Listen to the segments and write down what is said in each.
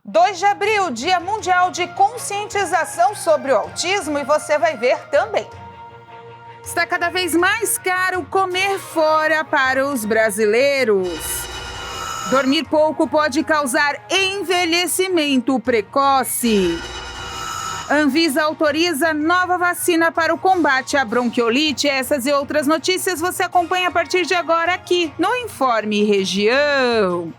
2 de abril, Dia Mundial de Conscientização sobre o Autismo, e você vai ver também. Está cada vez mais caro comer fora para os brasileiros. Dormir pouco pode causar envelhecimento precoce. Anvisa autoriza nova vacina para o combate à bronquiolite. Essas e outras notícias você acompanha a partir de agora aqui no Informe Região.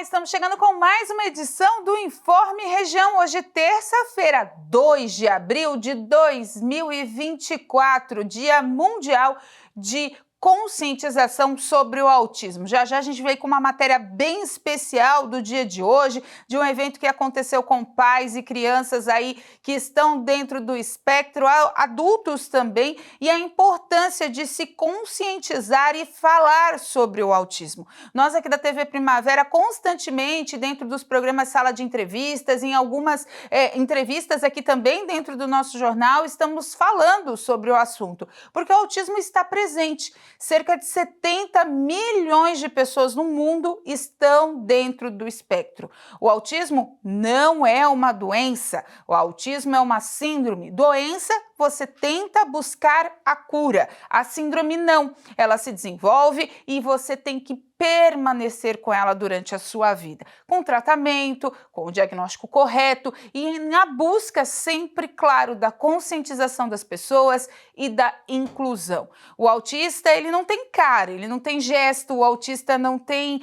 Estamos chegando com mais uma edição do Informe Região. Hoje, terça-feira, 2 de abril de 2024, Dia Mundial de Conscientização sobre o Autismo. Já já a gente veio com uma matéria bem especial do dia de hoje, de um evento que aconteceu com pais e crianças aí que estão dentro do espectro, adultos também, e a importância de se conscientizar e falar sobre o autismo. Nós aqui da TV Primavera, constantemente, dentro dos programas Sala de Entrevistas, em algumas entrevistas aqui também dentro do nosso jornal, estamos falando sobre o assunto, porque o autismo está presente. Cerca de 70 milhões de pessoas no mundo estão dentro do espectro. O autismo não é uma doença, o autismo é uma síndrome. Doença, você tenta buscar a cura. A síndrome não, ela se desenvolve e você tem que permanecer com ela durante a sua vida, com tratamento, com o diagnóstico correto e na busca sempre, claro, da conscientização das pessoas e da inclusão. O autista, ele não tem cara, ele não tem gesto, o autista não tem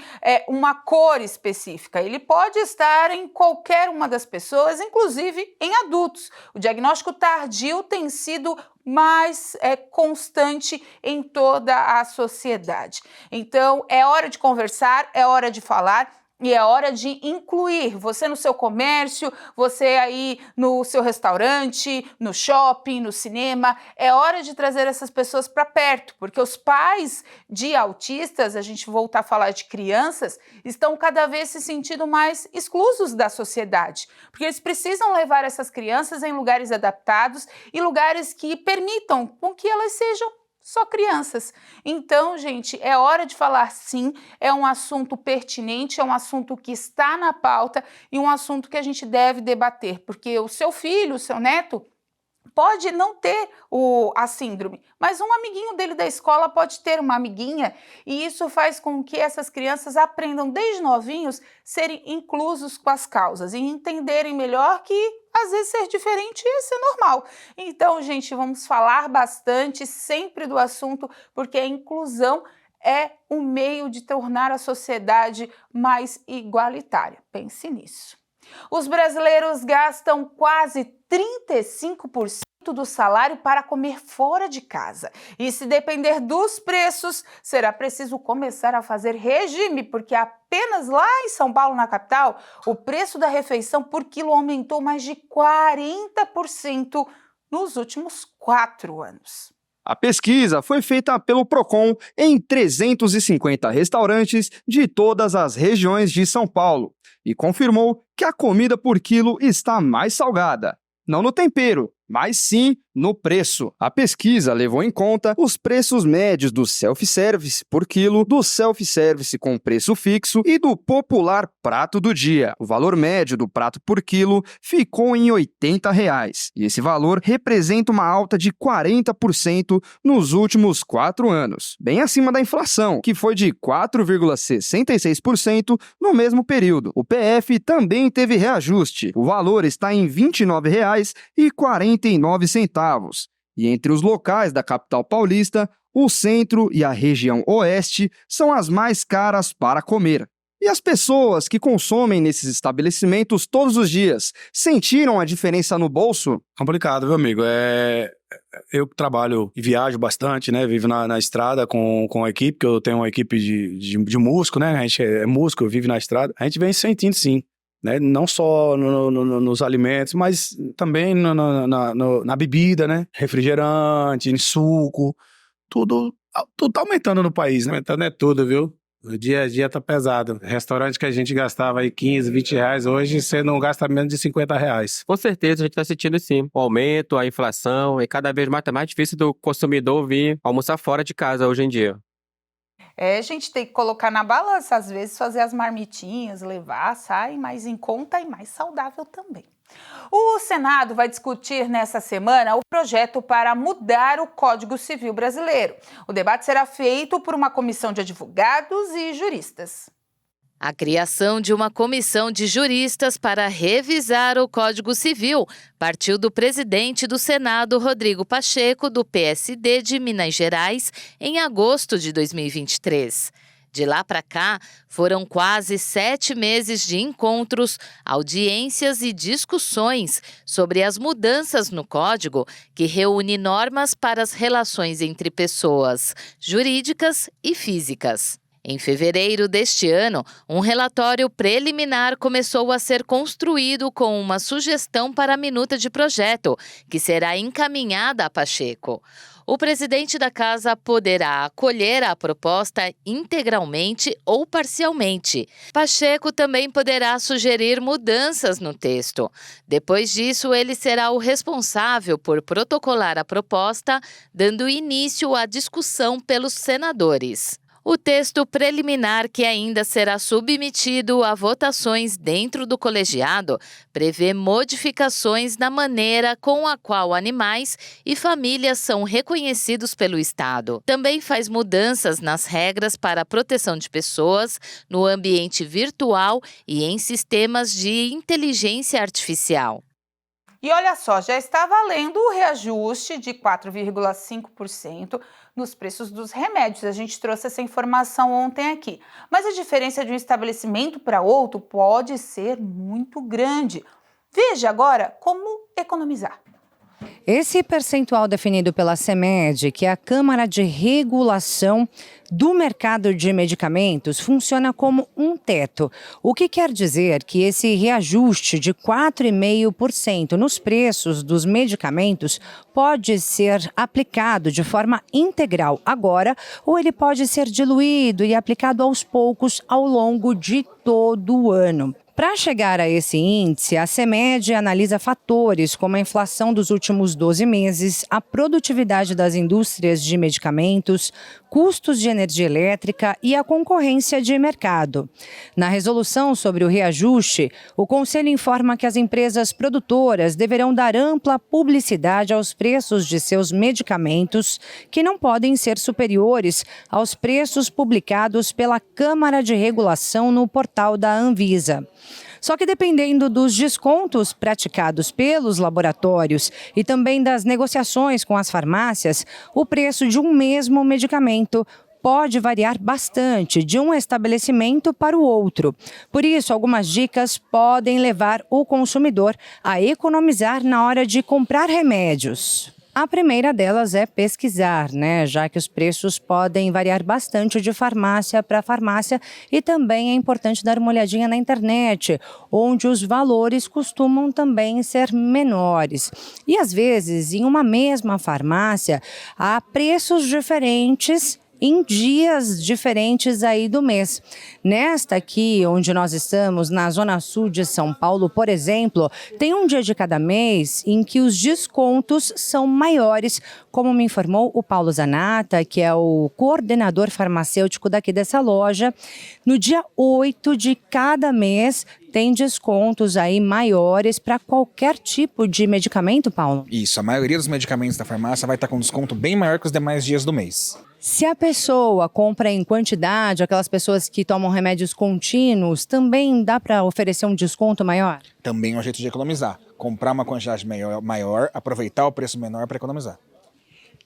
uma cor específica, ele pode estar em qualquer uma das pessoas, inclusive em adultos. O diagnóstico tardio tem sido mais constante em toda a sociedade. Então, é hora de conversar, é hora de falar e é hora de incluir você no seu comércio, você aí no seu restaurante, no shopping, no cinema. É hora de trazer essas pessoas para perto, porque os pais de autistas, a gente voltar a falar de crianças, estão cada vez se sentindo mais exclusos da sociedade, porque eles precisam levar essas crianças em lugares adaptados e lugares que permitam com que elas sejam só crianças. Então, gente, é hora de falar sim, é um assunto pertinente, é um assunto que está na pauta e um assunto que a gente deve debater, porque o seu filho, o seu neto, pode não ter a síndrome, mas um amiguinho dele da escola pode ter uma amiguinha, e isso faz com que essas crianças aprendam desde novinhos serem inclusos com as causas e entenderem melhor que às vezes ser diferente é ser normal. Então, gente, vamos falar bastante sempre do assunto, porque a inclusão é um meio de tornar a sociedade mais igualitária. Pense nisso. Os brasileiros gastam quase 35% do salário para comer fora de casa. E se depender dos preços, será preciso começar a fazer regime, porque apenas lá em São Paulo, na capital, o preço da refeição por quilo aumentou mais de 40% nos últimos 4 anos. A pesquisa foi feita pelo Procon em 350 restaurantes de todas as regiões de São Paulo e confirmou que a comida por quilo está mais salgada. Não no tempero, mas sim no preço. A pesquisa levou em conta os preços médios do self-service por quilo, do self-service com preço fixo e do popular prato do dia. O valor médio do prato por quilo ficou em R$ 80, e esse valor representa uma alta de 40% nos últimos 4 anos, bem acima da inflação, que foi de 4,66% no mesmo período. O PF também teve reajuste. O valor está em R$ 29,49. E entre os locais da capital paulista, o centro e a região oeste são as mais caras para comer. E as pessoas que consomem nesses estabelecimentos todos os dias, sentiram a diferença no bolso? Complicado, viu, amigo? Eu trabalho e viajo bastante, né? Vivo na estrada com a equipe, que eu tenho uma equipe de músico, né? A gente é músico, vive na estrada. A gente vem sentindo, sim. Né? Não só nos alimentos, mas também na bebida, né? Refrigerante, em suco, tudo tá aumentando no país, né? Aumentando é tudo, viu? O dia a dia tá pesado. Restaurante que a gente gastava aí 15, 20 reais, hoje você não gasta menos de 50 reais. Com certeza a gente está sentindo sim o aumento, a inflação e cada vez mais tá mais difícil do consumidor vir almoçar fora de casa hoje em dia. A gente tem que colocar na balança, às vezes fazer as marmitinhas, levar, sai mais em conta e mais saudável também. O Senado vai discutir nessa semana o projeto para mudar o Código Civil brasileiro. O debate será feito por uma comissão de advogados e juristas. A criação de uma comissão de juristas para revisar o Código Civil partiu do presidente do Senado, Rodrigo Pacheco, do PSD de Minas Gerais, em agosto de 2023. De lá para cá, foram quase 7 meses de encontros, audiências e discussões sobre as mudanças no Código, que reúne normas para as relações entre pessoas jurídicas e físicas. Em fevereiro deste ano, um relatório preliminar começou a ser construído com uma sugestão para a minuta de projeto, que será encaminhada a Pacheco. O presidente da Casa poderá acolher a proposta integralmente ou parcialmente. Pacheco também poderá sugerir mudanças no texto. Depois disso, ele será o responsável por protocolar a proposta, dando início à discussão pelos senadores. O texto preliminar, que ainda será submetido a votações dentro do colegiado, prevê modificações na maneira com a qual animais e famílias são reconhecidos pelo Estado. Também faz mudanças nas regras para a proteção de pessoas no ambiente virtual e em sistemas de inteligência artificial. E olha só, já está valendo o reajuste de 4,5% nos preços dos remédios. A gente trouxe essa informação ontem aqui. Mas a diferença de um estabelecimento para outro pode ser muito grande. Veja agora como economizar. Esse percentual definido pela CMED, que é a Câmara de Regulação do Mercado de Medicamentos, funciona como um teto. O que quer dizer que esse reajuste de 4,5% nos preços dos medicamentos pode ser aplicado de forma integral agora, ou ele pode ser diluído e aplicado aos poucos ao longo de todo o ano. Para chegar a esse índice, a CMED analisa fatores como a inflação dos últimos 12 meses, a produtividade das indústrias de medicamentos, custos de energia elétrica e a concorrência de mercado. Na resolução sobre o reajuste, o Conselho informa que as empresas produtoras deverão dar ampla publicidade aos preços de seus medicamentos, que não podem ser superiores aos preços publicados pela Câmara de Regulação no portal da Anvisa. Só que dependendo dos descontos praticados pelos laboratórios e também das negociações com as farmácias, o preço de um mesmo medicamento pode variar bastante de um estabelecimento para o outro. Por isso, algumas dicas podem levar o consumidor a economizar na hora de comprar remédios. A primeira delas é pesquisar, já que os preços podem variar bastante de farmácia para farmácia, e também é importante dar uma olhadinha na internet, onde os valores costumam também ser menores. E às vezes, em uma mesma farmácia, há preços diferentes em dias diferentes aí do mês. Nesta aqui, onde nós estamos, na Zona Sul de São Paulo, por exemplo, tem um dia de cada mês em que os descontos são maiores, como me informou o Paulo Zanata, que é o coordenador farmacêutico daqui dessa loja. No dia 8 de cada mês, tem descontos aí maiores para qualquer tipo de medicamento, Paulo? Isso, a maioria dos medicamentos da farmácia vai estar com desconto bem maior que os demais dias do mês. Se a pessoa compra em quantidade, aquelas pessoas que tomam remédios contínuos, também dá para oferecer um desconto maior? Também é um jeito de economizar. Comprar uma quantidade maior, aproveitar o preço menor para economizar.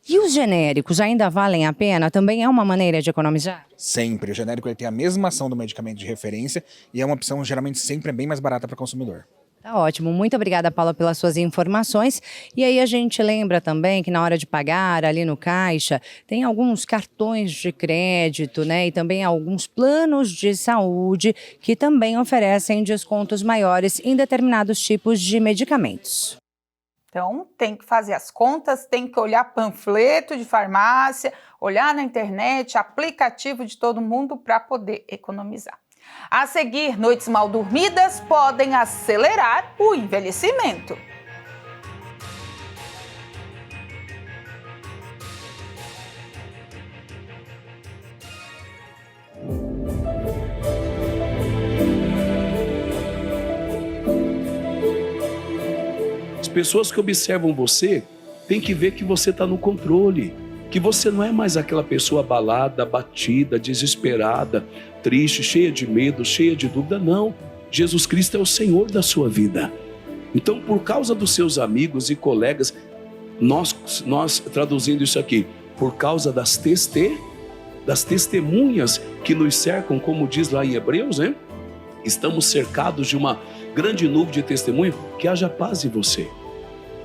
E os genéricos ainda valem a pena? Também é uma maneira de economizar? Sempre. O genérico ele tem a mesma ação do medicamento de referência e é uma opção geralmente sempre bem mais barata para o consumidor. Tá ótimo. Muito obrigada, Paula, pelas suas informações. E aí a gente lembra também que na hora de pagar ali no caixa, tem alguns cartões de crédito, e também alguns planos de saúde que também oferecem descontos maiores em determinados tipos de medicamentos. Então, tem que fazer as contas, tem que olhar panfleto de farmácia, olhar na internet, aplicativo de todo mundo para poder economizar. A seguir, noites mal dormidas podem acelerar o envelhecimento. As pessoas que observam você têm que ver que você está no controle, que você não é mais aquela pessoa abalada, abatida, desesperada, triste, cheia de medo, cheia de dúvida. Não, Jesus Cristo é o Senhor da sua vida. Então, por causa dos seus amigos e colegas, nós traduzindo isso aqui, por causa das testemunhas que nos cercam, como diz lá em Hebreus, né? Estamos cercados de uma grande nuvem de testemunho, que haja paz em você.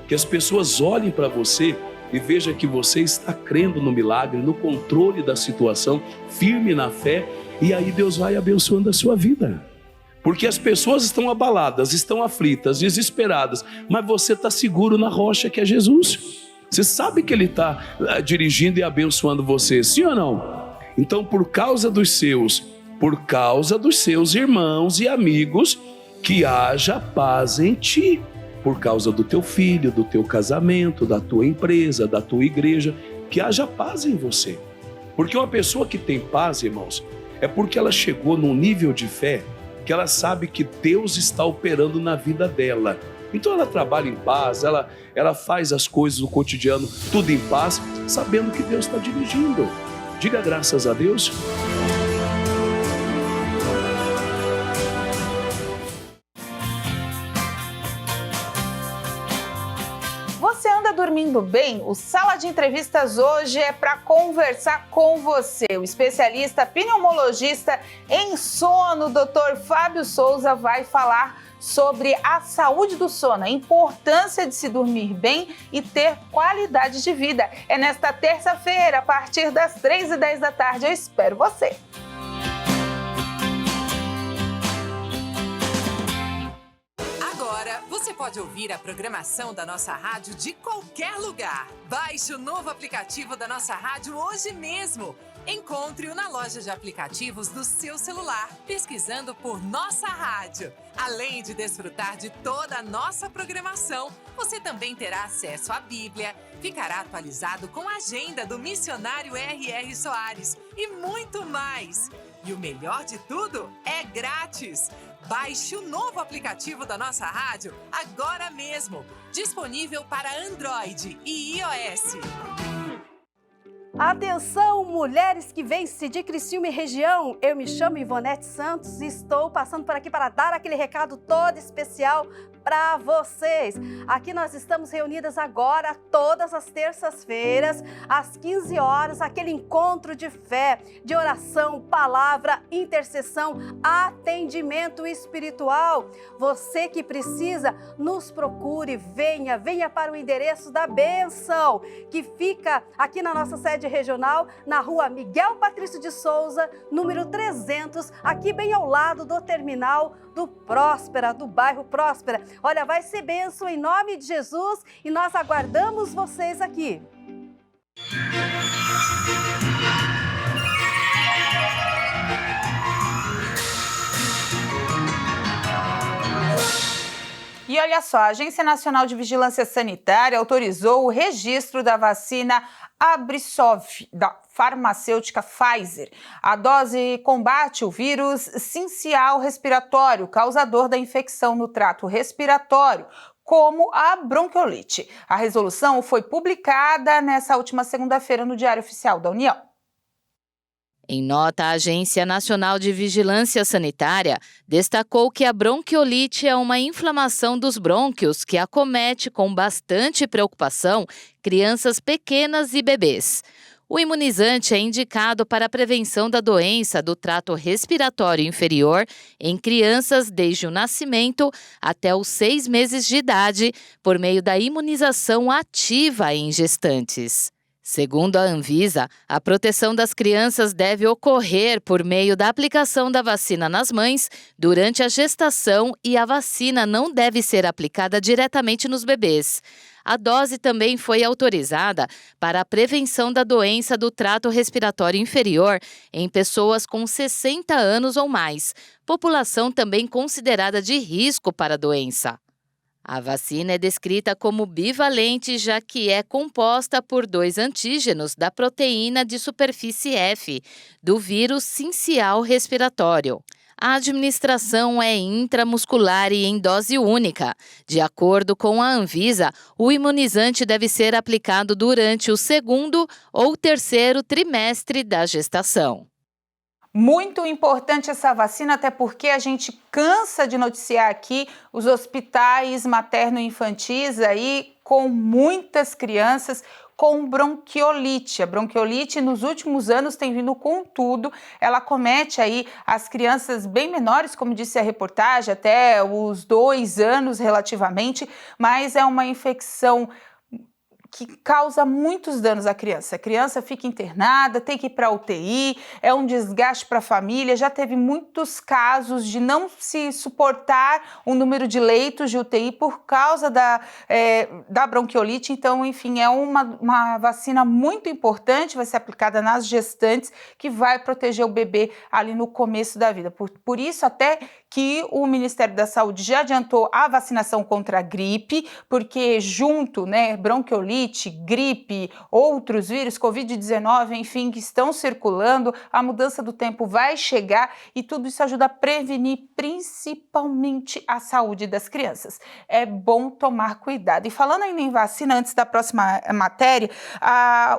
Que as pessoas olhem para você e vejam que você está crendo no milagre, no controle da situação, firme na fé, e aí Deus vai abençoando a sua vida. Porque as pessoas estão abaladas, estão aflitas, desesperadas, mas você está seguro na rocha que é Jesus. Você sabe que Ele está dirigindo e abençoando você, sim ou não? Então, por causa dos seus irmãos e amigos, que haja paz em ti. Por causa do teu filho, do teu casamento, da tua empresa, da tua igreja, que haja paz em você. Porque uma pessoa que tem paz, irmãos, é porque ela chegou num nível de fé que ela sabe que Deus está operando na vida dela. Então ela trabalha em paz, ela faz as coisas do cotidiano tudo em paz, sabendo que Deus está dirigindo. Diga graças a Deus. Você anda dormindo bem? O Sala de Entrevistas hoje é para conversar com você. O especialista pneumologista em sono, Dr. Fábio Souza, vai falar sobre a saúde do sono, a importância de se dormir bem e ter qualidade de vida. É nesta terça-feira, a partir das 3h10 da tarde. Eu espero você! Agora você pode ouvir a programação da nossa rádio de qualquer lugar. Baixe o novo aplicativo da nossa rádio hoje mesmo. Encontre-o na loja de aplicativos do seu celular, pesquisando por Nossa Rádio. Além de desfrutar de toda a nossa programação, você também terá acesso à Bíblia, ficará atualizado com a agenda do missionário R.R. Soares e muito mais. E o melhor de tudo é grátis! Baixe o novo aplicativo da nossa rádio agora mesmo, disponível para Android e iOS. Atenção, mulheres que vêm-se de Criciúma e região. Eu me chamo Ivonete Santos e estou passando por aqui para dar aquele recado todo especial para vocês. Aqui nós estamos reunidas agora, todas as terças-feiras, às 15 horas, aquele encontro de fé, de oração, palavra, intercessão, atendimento espiritual. Você que precisa, nos procure, venha para o endereço da bênção, que fica aqui na nossa sede regional, na rua Miguel Patrício de Souza, número 300, aqui bem ao lado do terminal do Próspera, do bairro Próspera. Olha, vai ser bênção em nome de Jesus e nós aguardamos vocês aqui. E olha só, a Agência Nacional de Vigilância Sanitária autorizou o registro da vacina Abrysov, da farmacêutica Pfizer. A dose combate o vírus sincial respiratório, causador da infecção no trato respiratório, como a bronquiolite. A resolução foi publicada nessa última segunda-feira no Diário Oficial da União. Em nota, a Agência Nacional de Vigilância Sanitária destacou que a bronquiolite é uma inflamação dos brônquios que acomete com bastante preocupação crianças pequenas e bebês. O imunizante é indicado para a prevenção da doença do trato respiratório inferior em crianças desde o nascimento até os 6 meses de idade, por meio da imunização ativa em gestantes. Segundo a Anvisa, a proteção das crianças deve ocorrer por meio da aplicação da vacina nas mães durante a gestação e a vacina não deve ser aplicada diretamente nos bebês. A dose também foi autorizada para a prevenção da doença do trato respiratório inferior em pessoas com 60 anos ou mais, população também considerada de risco para a doença. A vacina é descrita como bivalente, já que é composta por 2 antígenos da proteína de superfície F, do vírus sincial respiratório. A administração é intramuscular e em dose única. De acordo com a Anvisa, o imunizante deve ser aplicado durante o 2º ou 3º trimestre da gestação. Muito importante essa vacina, até porque a gente cansa de noticiar aqui os hospitais materno-infantis aí com muitas crianças com bronquiolite. A bronquiolite nos últimos anos tem vindo com tudo. Ela comete aí as crianças bem menores, como disse a reportagem, até os 2 anos relativamente, mas é uma infecção que causa muitos danos à criança. A criança fica internada, tem que ir para a UTI, é um desgaste para a família. Já teve muitos casos de não se suportar o número de leitos de UTI por causa da bronquiolite. Então, enfim, é uma vacina muito importante, vai ser aplicada nas gestantes, que vai proteger o bebê ali no começo da vida. Por isso, até que o Ministério da Saúde já adiantou a vacinação contra a gripe, porque junto, bronquiolite, gripe, outros vírus, Covid-19, enfim, que estão circulando, a mudança do tempo vai chegar e tudo isso ajuda a prevenir principalmente a saúde das crianças. É bom tomar cuidado. E falando ainda em vacina, antes da próxima matéria,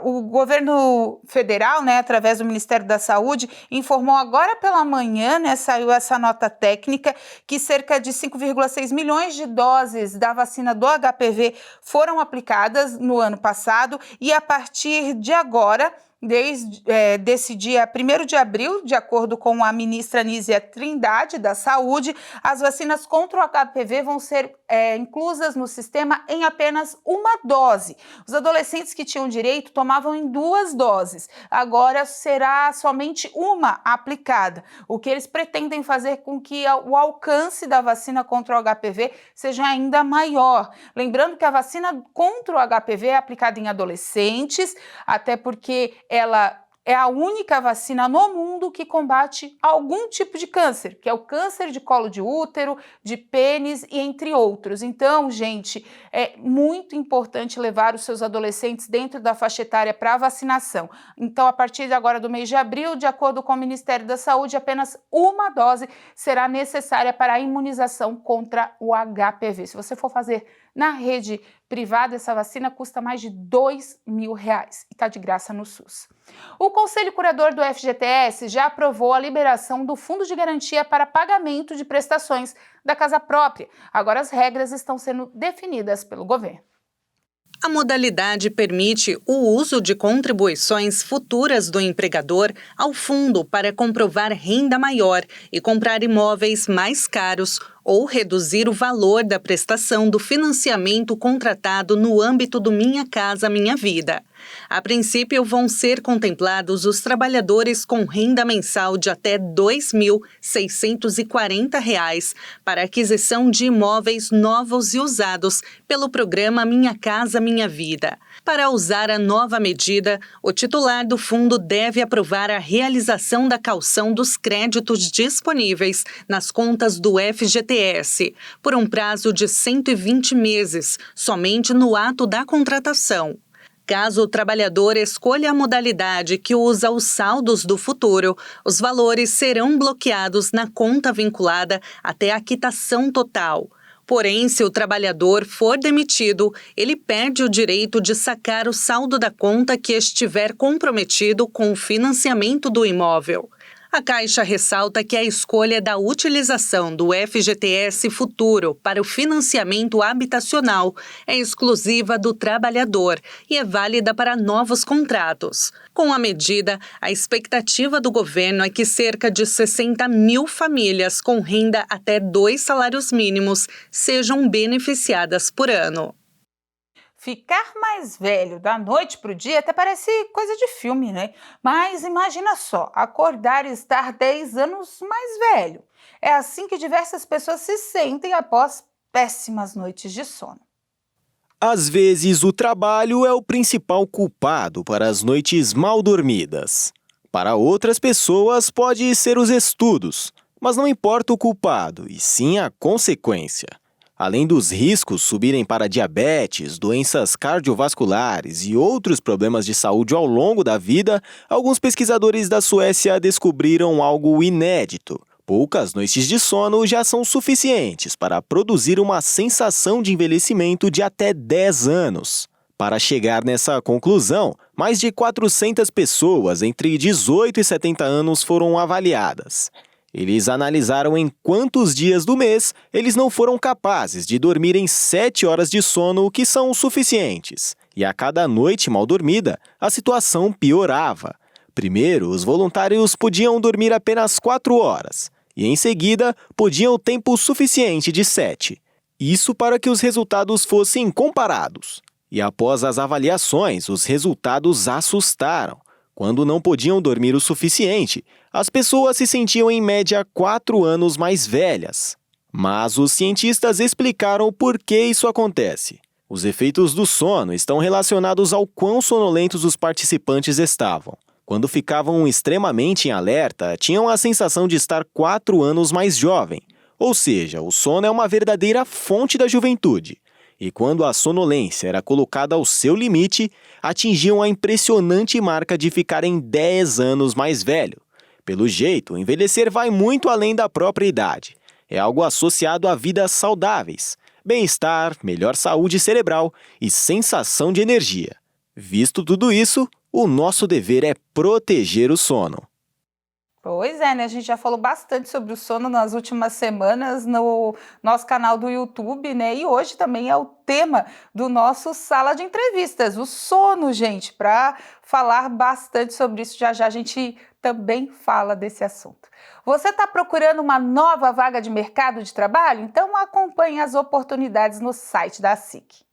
o governo federal, através do Ministério da Saúde, informou agora pela manhã, saiu essa nota técnica, que cerca de 5,6 milhões de doses da vacina do HPV foram aplicadas no ano passado e a partir de agora, desde desse dia 1º de abril, de acordo com a ministra Nízia Trindade da Saúde, as vacinas contra o HPV vão ser inclusas no sistema em apenas uma dose. Os adolescentes que tinham direito tomavam em 2 doses. Agora será somente uma aplicada, o que eles pretendem fazer com que o alcance da vacina contra o HPV seja ainda maior. Lembrando que a vacina contra o HPV é aplicada em adolescentes, até porque ela é a única vacina no mundo que combate algum tipo de câncer, que é o câncer de colo de útero, de pênis e entre outros. Então, gente, é muito importante levar os seus adolescentes dentro da faixa etária para a vacinação. Então, a partir de agora do mês de abril, de acordo com o Ministério da Saúde, apenas uma dose será necessária para a imunização contra o HPV. Se você for fazer na rede privada, essa vacina custa mais de R$2.000 e está de graça no SUS. O Conselho Curador do FGTS já aprovou a liberação do Fundo de Garantia para pagamento de prestações da casa própria. Agora as regras estão sendo definidas pelo governo. A modalidade permite o uso de contribuições futuras do empregador ao fundo para comprovar renda maior e comprar imóveis mais caros ou reduzir o valor da prestação do financiamento contratado no âmbito do Minha Casa Minha Vida. A princípio, vão ser contemplados os trabalhadores com renda mensal de até R$ 2.640 para aquisição de imóveis novos e usados pelo programa Minha Casa Minha Vida. Para usar a nova medida, o titular do fundo deve aprovar a realização da caução dos créditos disponíveis nas contas do FGTS por um prazo de 120 meses, somente no ato da contratação. Caso o trabalhador escolha a modalidade que usa os saldos do futuro, os valores serão bloqueados na conta vinculada até a quitação total. Porém, se o trabalhador for demitido, ele perde o direito de sacar o saldo da conta que estiver comprometido com o financiamento do imóvel. A Caixa ressalta que a escolha da utilização do FGTS Futuro para o financiamento habitacional é exclusiva do trabalhador e é válida para novos contratos. Com a medida, a expectativa do governo é que cerca de 60 mil famílias com renda até 2 salários mínimos sejam beneficiadas por ano. Ficar mais velho da noite para o dia até parece coisa de filme, né? Mas imagina só, acordar e estar 10 anos mais velho. É assim que diversas pessoas se sentem após péssimas noites de sono. Às vezes, o trabalho é o principal culpado para as noites mal dormidas. Para outras pessoas, pode ser os estudos, mas não importa o culpado, e sim a consequência. Além dos riscos subirem para diabetes, doenças cardiovasculares e outros problemas de saúde ao longo da vida, alguns pesquisadores da Suécia descobriram algo inédito. Poucas noites de sono já são suficientes para produzir uma sensação de envelhecimento de até 10 anos. Para chegar nessa conclusão, mais de 400 pessoas entre 18 e 70 anos foram avaliadas. Eles analisaram em quantos dias do mês eles não foram capazes de dormir em 7 horas de sono, que são suficientes. E a cada noite mal dormida, a situação piorava. Primeiro, os voluntários podiam dormir apenas 4 horas. E em seguida, podiam o tempo suficiente de 7. Isso para que os resultados fossem comparados. E após as avaliações, os resultados assustaram. Quando não podiam dormir o suficiente, as pessoas se sentiam em média 4 anos mais velhas. Mas os cientistas explicaram por que isso acontece. Os efeitos do sono estão relacionados ao quão sonolentos os participantes estavam. Quando ficavam extremamente em alerta, tinham a sensação de estar 4 anos mais jovem. Ou seja, o sono é uma verdadeira fonte da juventude. E quando a sonolência era colocada ao seu limite, atingiam a impressionante marca de ficarem 10 anos mais velho. Pelo jeito, envelhecer vai muito além da própria idade. É algo associado a vidas saudáveis, bem-estar, melhor saúde cerebral e sensação de energia. Visto tudo isso, o nosso dever é proteger o sono. Pois é, né? A gente já falou bastante sobre o sono nas últimas semanas no nosso canal do YouTube, né? E hoje também é o tema do nosso Sala de Entrevistas, o sono, gente. Para falar bastante sobre isso, já a gente também fala desse assunto. Você está procurando uma nova vaga de mercado de trabalho? Então acompanhe as oportunidades no site da SIC.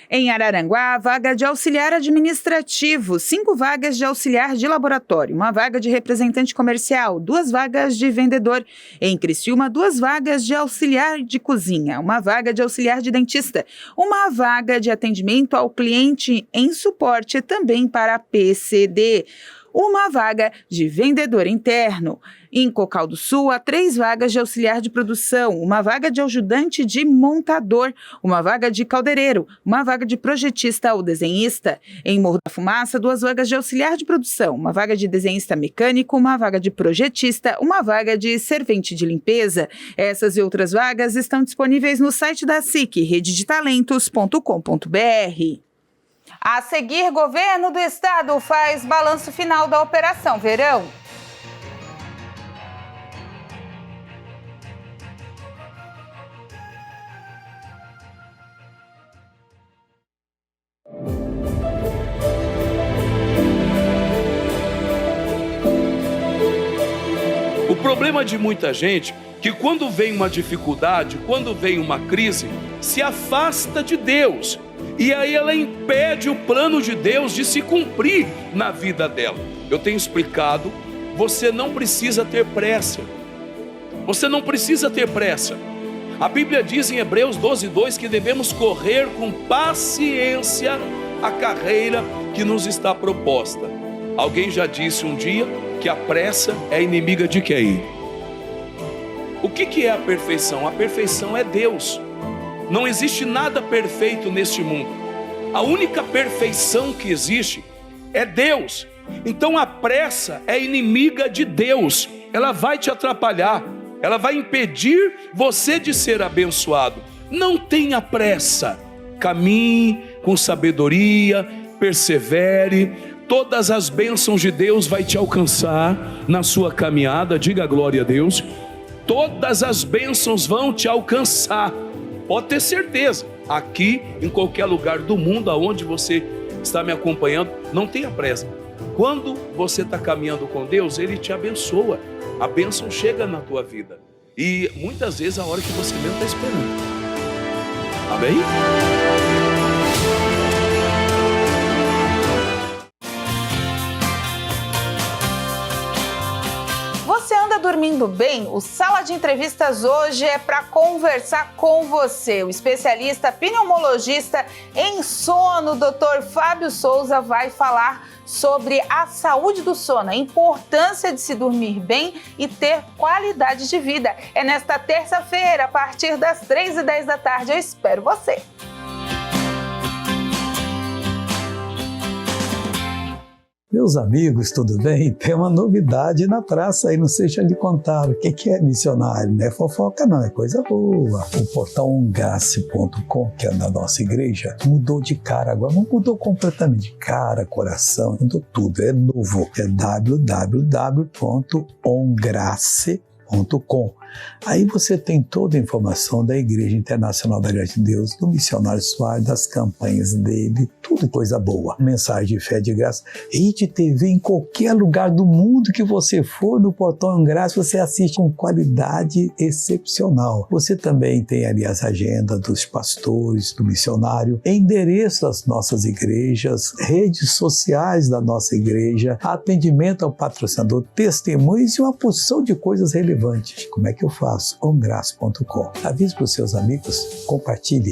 Em Araranguá, vaga de auxiliar administrativo, 5 vagas de auxiliar de laboratório, 1 vaga de representante comercial, 2 vagas de vendedor. Em Criciúma, 2 vagas de auxiliar de cozinha, 1 vaga de auxiliar de dentista, 1 vaga de atendimento ao cliente em suporte também para PCD. 1 vaga de vendedor interno. Em Cocal do Sul, há 3 vagas de auxiliar de produção, 1 vaga de ajudante de montador, 1 vaga de caldeireiro, 1 vaga de projetista ou desenhista. Em Morro da Fumaça, 2 vagas de auxiliar de produção, 1 vaga de desenhista mecânico, 1 vaga de projetista, 1 vaga de servente de limpeza. Essas e outras vagas estão disponíveis no site da SIC, rededetalentos.com.br. A seguir, governo do estado faz balanço final da Operação Verão. O problema de muita gente que quando vem uma dificuldade, quando vem uma crise, se afasta de Deus. E aí ela impede o plano de Deus de se cumprir na vida dela. Eu tenho explicado, você não precisa ter pressa. Você não precisa ter pressa. A Bíblia diz em Hebreus 12:2 que devemos correr com paciência a carreira que nos está proposta. Alguém já disse um dia que a pressa é inimiga de quem? O que é a perfeição? A perfeição é Deus. Não existe nada perfeito neste mundo. A única perfeição que existe é Deus. Então a pressa é inimiga de Deus. Ela vai te atrapalhar. Ela vai impedir você de ser abençoado. Não tenha pressa. Caminhe com sabedoria, persevere. Todas as bênçãos de Deus vai te alcançar na sua caminhada. Diga glória a Deus. Todas as bênçãos vão te alcançar. Pode ter certeza, aqui, em qualquer lugar do mundo, aonde você está me acompanhando, não tenha pressa. Quando você está caminhando com Deus, Ele te abençoa. A bênção chega na tua vida. E muitas vezes a hora que você mesmo está esperando. Amém? anda dormindo bem? O Sala de Entrevistas hoje é para conversar com você. O especialista pneumologista em sono, Dr. Fábio Souza, vai falar sobre a saúde do sono, a importância de se dormir bem e ter qualidade de vida. É nesta terça-feira, a partir das 3h10 da tarde. Eu espero você! Meus amigos, tudo bem? Tem uma novidade na praça aí, não sei se já lhe contaram. O que é missionário? Não é fofoca não, é coisa boa. O portal ongrace.com, que é da nossa igreja, mudou de cara agora, mudou completamente de cara, coração, mudou tudo, é novo. É www.ongrace.com. Aí você tem toda a informação da Igreja Internacional da Graça de Deus, do Missionário Soares, das campanhas dele, tudo coisa boa. Mensagem de fé de graça. Rede TV em qualquer lugar do mundo que você for no portal Ongrace, você assiste com qualidade excepcional. Você também tem ali as agendas dos pastores, do missionário, endereço das nossas igrejas, redes sociais da nossa igreja, atendimento ao patrocinador, testemunhos e uma porção de coisas relevantes. Como é que eu faço? ongrace.com. Avise para os seus amigos, compartilhe.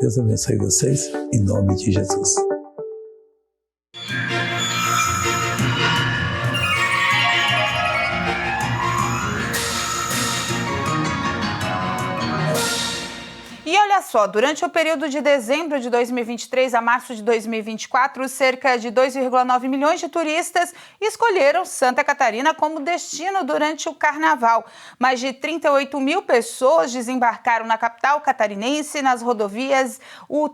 Deus abençoe vocês, em nome de Jesus. E olha só, durante o período de dezembro de 2023 a março de 2024, cerca de 2,9 milhões de turistas escolheram Santa Catarina como destino durante o carnaval. Mais de 38 mil pessoas desembarcaram na capital catarinense nas rodoviárias. O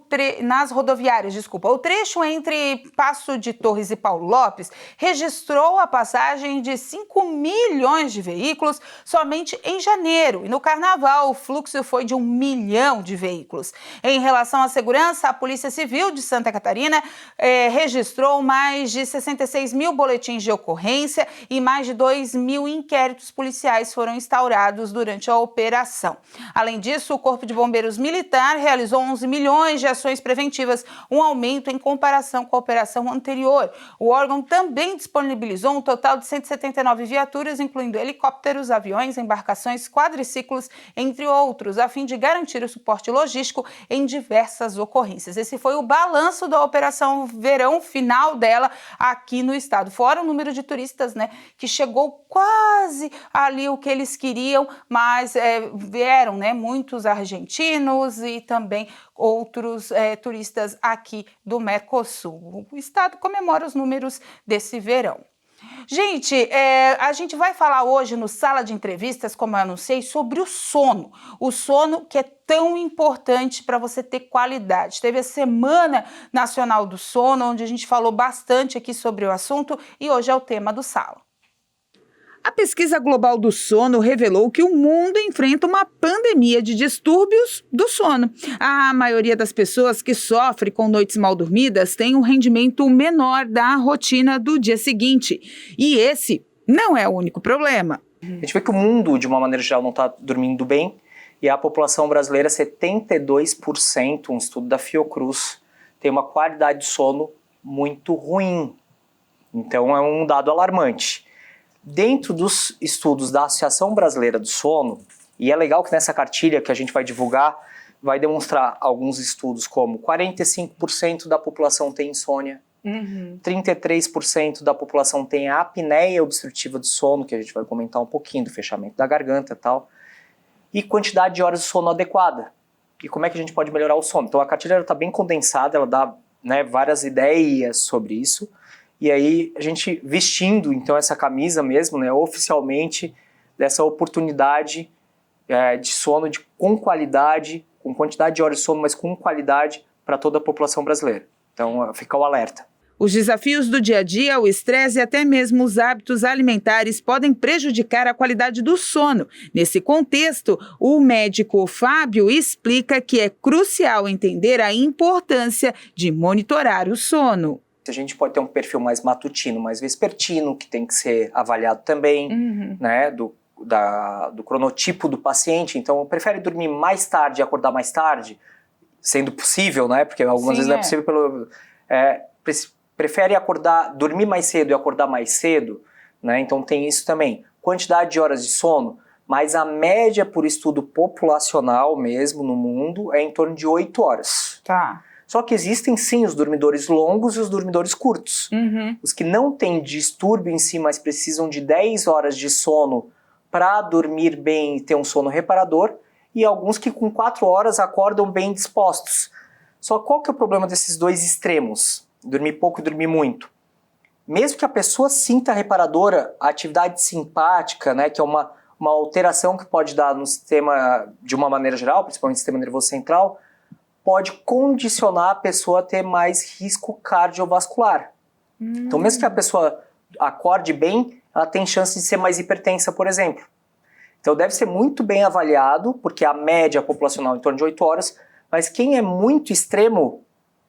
trecho entre Passo de Torres e Paulo Lopes registrou a passagem de 5 milhões de veículos somente em janeiro. E no carnaval, o fluxo foi de 1 milhão de veículos. Em relação à segurança, a Polícia Civil de Santa Catarina registrou mais de 66 mil boletins de ocorrência e mais de 2 mil inquéritos policiais foram instaurados durante a operação. Além disso, o Corpo de Bombeiros Militar realizou 11 milhões de ações preventivas, um aumento em comparação com a operação anterior. O órgão também disponibilizou um total de 179 viaturas, incluindo helicópteros, aviões, embarcações, quadriciclos, entre outros, a fim de garantir o suporte logístico em diversas ocorrências. Esse foi o balanço da Operação Verão, final dela aqui no estado. Fora o número de turistas, que chegou quase ali o que eles queriam, mas vieram, muitos argentinos e também outros turistas aqui do Mercosul. O estado comemora os números desse verão. Gente, a gente vai falar hoje no Sala de Entrevistas, como eu anunciei, sobre o sono. O sono que é tão importante para você ter qualidade. Teve a Semana Nacional do Sono, onde a gente falou bastante aqui sobre o assunto e hoje é o tema do Sala. A pesquisa global do sono revelou que o mundo enfrenta uma pandemia de distúrbios do sono. A maioria das pessoas que sofrem com noites mal dormidas tem um rendimento menor da rotina do dia seguinte. E esse não é o único problema. A gente vê que o mundo, de uma maneira geral, não está dormindo bem. E a população brasileira, 72%, um estudo da Fiocruz, tem uma qualidade de sono muito ruim. Então é um dado alarmante. Dentro dos estudos da Associação Brasileira do Sono, e é legal que nessa cartilha que a gente vai divulgar, vai demonstrar alguns estudos como 45% da população tem insônia, 33% da população tem a apneia obstrutiva do sono, que a gente vai comentar um pouquinho do fechamento da garganta e tal, e quantidade de horas de sono adequada. E como é que a gente pode melhorar o sono? Então a cartilha está bem condensada, ela dá várias ideias sobre isso. E aí a gente vestindo então essa camisa mesmo, oficialmente, dessa oportunidade de sono com qualidade, com quantidade de horas de sono, mas com qualidade para toda a população brasileira. Então fica o alerta. Os desafios do dia a dia, o estresse e até mesmo os hábitos alimentares podem prejudicar a qualidade do sono. Nesse contexto, o médico Fábio explica que é crucial entender a importância de monitorar o sono. A gente pode ter um perfil mais matutino, mais vespertino, que tem que ser avaliado também, do cronotipo do paciente. Então, prefere dormir mais tarde e acordar mais tarde, sendo possível, porque algumas vezes não é possível prefere dormir mais cedo e acordar mais cedo, então tem isso também. quantidade de horas de sono, mas a média por estudo populacional mesmo no mundo é em torno de 8 horas. Tá. Só que existem sim os dormidores longos e os dormidores curtos. Os que não têm distúrbio em si, mas precisam de 10 horas de sono para dormir bem e ter um sono reparador, e alguns que com 4 horas acordam bem dispostos. Só qual que é o problema desses dois extremos? Dormir pouco e dormir muito. Mesmo que a pessoa sinta reparadora, a atividade simpática, né, que é uma alteração que pode dar no sistema de uma maneira geral, principalmente no sistema nervoso central, pode condicionar a pessoa a ter mais risco cardiovascular. Então, mesmo que a pessoa acorde bem, ela tem chance de ser mais hipertensa, por exemplo. Então, deve ser muito bem avaliado, porque a média populacional é em torno de 8 horas, mas quem é muito extremo,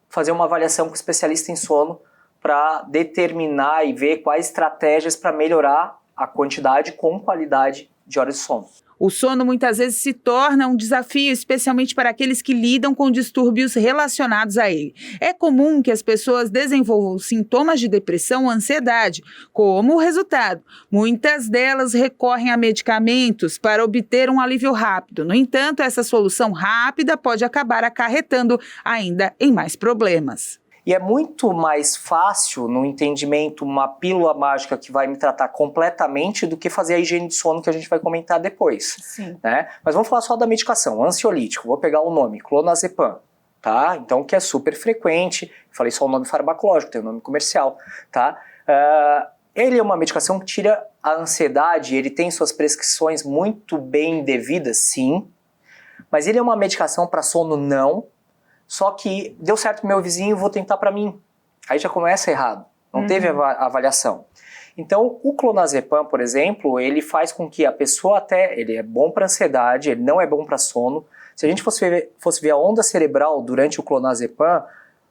fazer uma avaliação com especialista em sono para determinar e ver quais estratégias para melhorar a quantidade com qualidade de horas de sono. O sono muitas vezes se torna um desafio, especialmente para aqueles que lidam com distúrbios relacionados a ele. É comum que as pessoas desenvolvam sintomas de depressão ou ansiedade. Como resultado, muitas delas recorrem a medicamentos para obter um alívio rápido. No entanto, essa solução rápida pode acabar acarretando ainda em mais problemas. E é muito mais fácil, no entendimento, uma pílula mágica que vai me tratar completamente do que fazer a higiene de sono que a gente vai comentar depois. Sim. Né? Mas vamos falar só da medicação, ansiolítico, vou pegar o nome, clonazepam, tá? Então, que é super frequente, falei só o nome farmacológico, tem o nome comercial, tá? Ele é uma medicação que tira a ansiedade, ele tem suas prescrições muito bem devidas, sim, mas ele é uma medicação para sono, não. Só que deu certo pro meu vizinho, vou tentar para mim. Aí já começa errado, não teve avaliação. Então, o clonazepam, por exemplo, ele faz com que a pessoa ele é bom para ansiedade, ele não é bom para sono. Se a gente fosse ver a onda cerebral durante o clonazepam,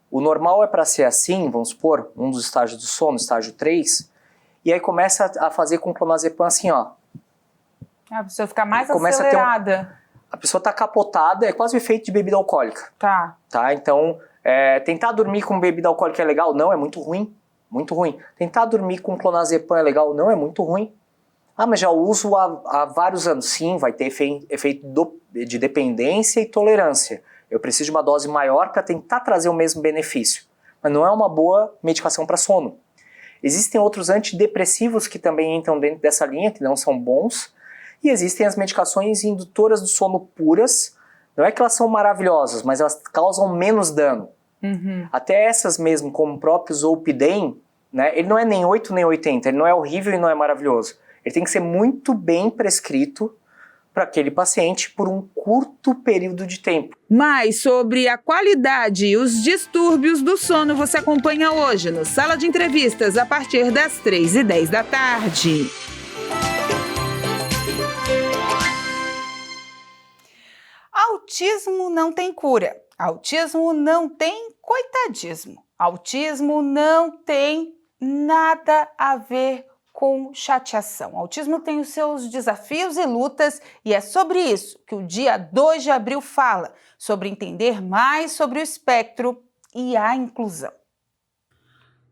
o normal é para ser assim, vamos supor, um dos estágios do sono, estágio 3, e aí começa a fazer com o clonazepam assim, ó. A pessoa fica mais começa acelerada. A pessoa tá capotada, é quase o efeito de bebida alcoólica. Tá. Então, tentar dormir com bebida alcoólica é legal? Não, é muito ruim. Muito ruim. Tentar dormir com clonazepam é legal? Não, é muito ruim. Ah, mas já uso há vários anos. Sim, vai ter efeito de dependência e tolerância. Eu preciso de uma dose maior para tentar trazer o mesmo benefício. Mas não é uma boa medicação para sono. Existem outros antidepressivos que também entram dentro dessa linha, que não são bons. E existem as medicações indutoras do sono puras. Não é que elas são maravilhosas, mas elas causam menos dano. Até essas mesmo, como o próprio Zolpidem, né, ele não é nem 8 nem 80, ele não é horrível e não é maravilhoso. Ele tem que ser muito bem prescrito para aquele paciente por um curto período de tempo. Mais sobre a qualidade e os distúrbios do sono você acompanha hoje no Sala de Entrevistas, a partir das 3h10 da tarde. Autismo não tem cura. Autismo não tem coitadismo. Autismo não tem nada a ver com chateação. Autismo tem os seus desafios e lutas e é sobre isso que o dia 2 de abril fala, sobre entender mais sobre o espectro e a inclusão.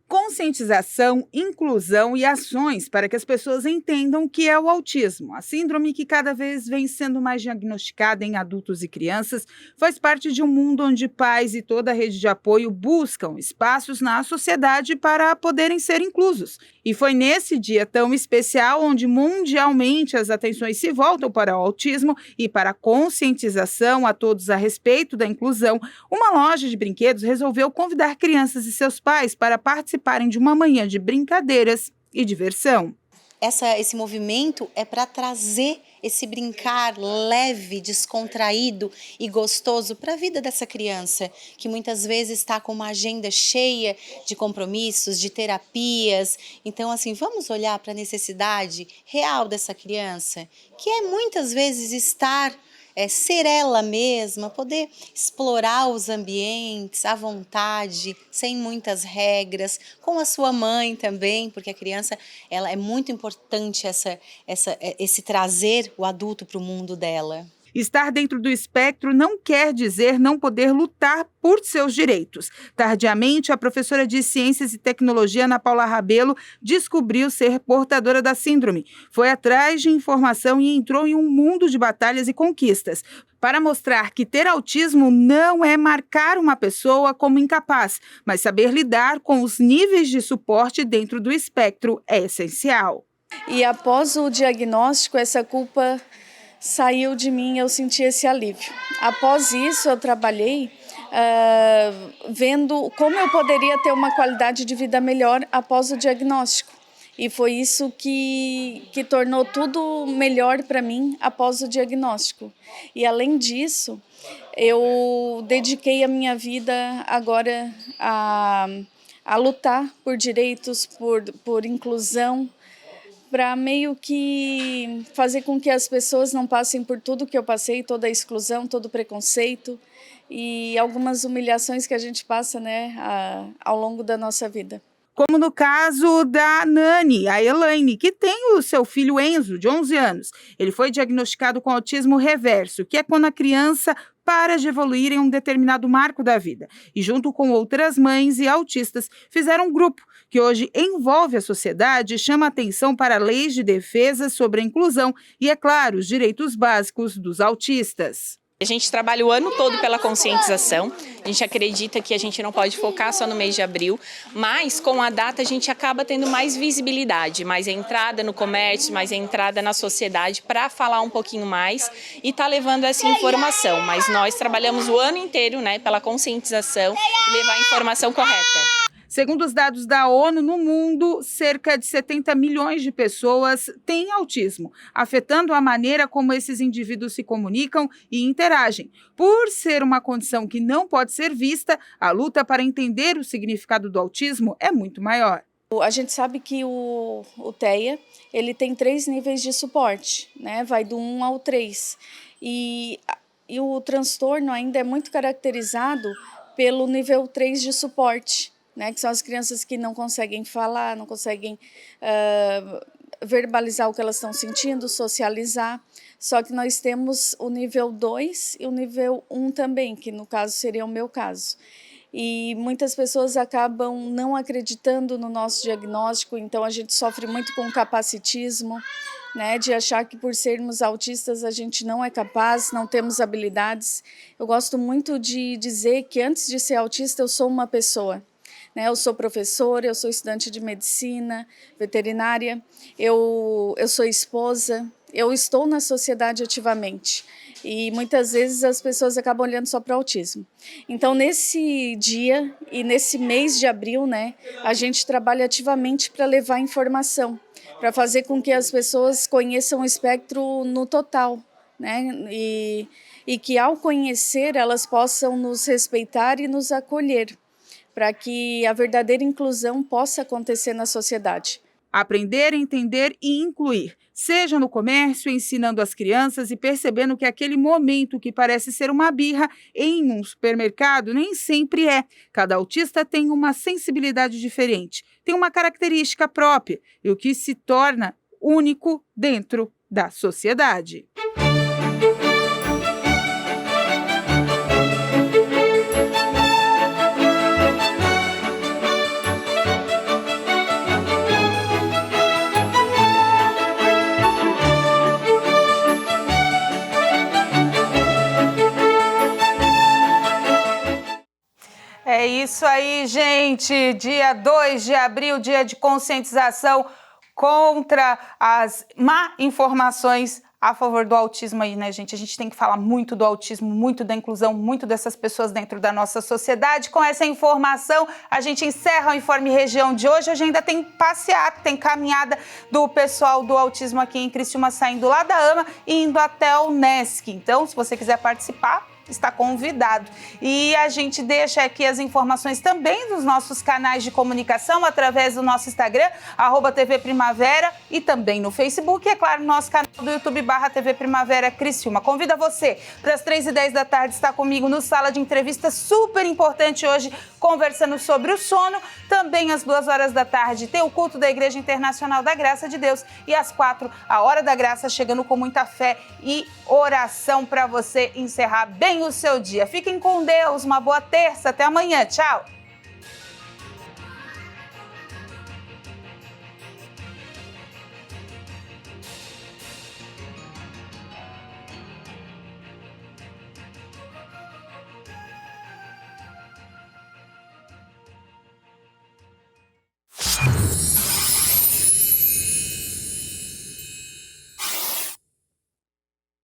Conscientização, inclusão e ações para que as pessoas entendam o que é o autismo. A síndrome, que cada vez vem sendo mais diagnosticada em adultos e crianças, faz parte de um mundo onde pais e toda a rede de apoio buscam espaços na sociedade para poderem ser inclusos. E foi nesse dia tão especial onde mundialmente as atenções se voltam para o autismo e para a conscientização a todos a respeito da inclusão, uma loja de brinquedos resolveu convidar crianças e seus pais para participarem de uma manhã de brincadeiras e diversão. Esse movimento é para trazer esse brincar leve, descontraído e gostoso para a vida dessa criança, que muitas vezes está com uma agenda cheia de compromissos, de terapias. Então, assim, vamos olhar para a necessidade real dessa criança, que é muitas vezes estar ser ela mesma, poder explorar os ambientes à vontade, sem muitas regras, com a sua mãe também, porque a criança, ela é muito importante esse trazer o adulto para o mundo dela. Estar dentro do espectro não quer dizer não poder lutar por seus direitos. Tardiamente, a professora de Ciências e Tecnologia, Ana Paula Rabelo, descobriu ser portadora da síndrome. Foi atrás de informação e entrou em um mundo de batalhas e conquistas, para mostrar que ter autismo não é marcar uma pessoa como incapaz, mas saber lidar com os níveis de suporte dentro do espectro é essencial. E após o diagnóstico, essa culpa saiu de mim, eu senti esse alívio. Após isso, eu trabalhei vendo como eu poderia ter uma qualidade de vida melhor após o diagnóstico. E foi isso que tornou tudo melhor para mim após o diagnóstico. E além disso, eu dediquei a minha vida agora a lutar por direitos, por inclusão, para meio que fazer com que as pessoas não passem por tudo que eu passei, toda a exclusão, todo o preconceito e algumas humilhações que a gente passa, né, ao longo da nossa vida. Como no caso da Nani, a Elaine, que tem o seu filho Enzo, de 11 anos. Ele foi diagnosticado com autismo reverso, que é quando a criança para de evoluir em um determinado marco da vida. E junto com outras mães e autistas, fizeram um grupo que hoje envolve a sociedade e chama atenção para leis de defesa sobre a inclusão e, é claro, os direitos básicos dos autistas. A gente trabalha o ano todo pela conscientização, a gente acredita que a gente não pode focar só no mês de abril, mas com a data a gente acaba tendo mais visibilidade, mais entrada no comércio, mais entrada na sociedade para falar um pouquinho mais e tá levando essa informação. Mas nós trabalhamos o ano inteiro, né, pela conscientização e levar a informação correta. Segundo os dados da ONU, no mundo, cerca de 70 milhões de pessoas têm autismo, afetando a maneira como esses indivíduos se comunicam e interagem. Por ser uma condição que não pode ser vista, a luta para entender o significado do autismo é muito maior. A gente sabe que o TEA, ele tem 3 níveis de suporte, né? Vai do 1 ao 3. E o transtorno ainda é muito caracterizado pelo nível 3 de suporte, né, que são as crianças que não conseguem falar, não conseguem verbalizar o que elas estão sentindo, socializar. Só que nós temos o nível 2 e o nível 1 também, que no caso seria o meu caso. E muitas pessoas acabam não acreditando no nosso diagnóstico, então a gente sofre muito com o capacitismo, né, de achar que por sermos autistas a gente não é capaz, não temos habilidades. Eu gosto muito de dizer que antes de ser autista eu sou uma pessoa. Eu sou professora, eu sou estudante de medicina, veterinária, eu sou esposa, eu estou na sociedade ativamente. E muitas vezes as pessoas acabam olhando só para o autismo. Então, nesse dia e nesse mês de abril, né, a gente trabalha ativamente para levar informação, para fazer com que as pessoas conheçam o espectro no total, né, e que ao conhecer elas possam nos respeitar e nos acolher, para que a verdadeira inclusão possa acontecer na sociedade. Aprender, entender e incluir, seja no comércio, ensinando as crianças e percebendo que aquele momento que parece ser uma birra em um supermercado nem sempre é. Cada autista tem uma sensibilidade diferente, tem uma característica própria e o que se torna único dentro da sociedade. É isso aí, gente. Dia 2 de abril, dia de conscientização contra as má informações a favor do autismo aí, né, gente? A gente tem que falar muito do autismo, muito da inclusão, muito dessas pessoas dentro da nossa sociedade. Com essa informação, a gente encerra o Informe Região de hoje. Hoje ainda tem passeata, tem caminhada do pessoal do autismo aqui em Criciúma, saindo lá da AMA e indo até o NESC. Então, se você quiser participar, está convidado. E a gente deixa aqui as informações também dos nossos canais de comunicação através do nosso Instagram, @TV Primavera, e também no Facebook, e é claro, no nosso canal do YouTube /TV Primavera Criciúma. Convido você para as 3h10 da tarde estar comigo no Sala de Entrevista, super importante hoje, conversando sobre o sono. Também às 2h da tarde tem o culto da Igreja Internacional da Graça de Deus, e às 4h, a Hora da Graça, chegando com muita fé e oração para você encerrar bem o seu dia. Fiquem com Deus, uma boa terça, até amanhã, tchau!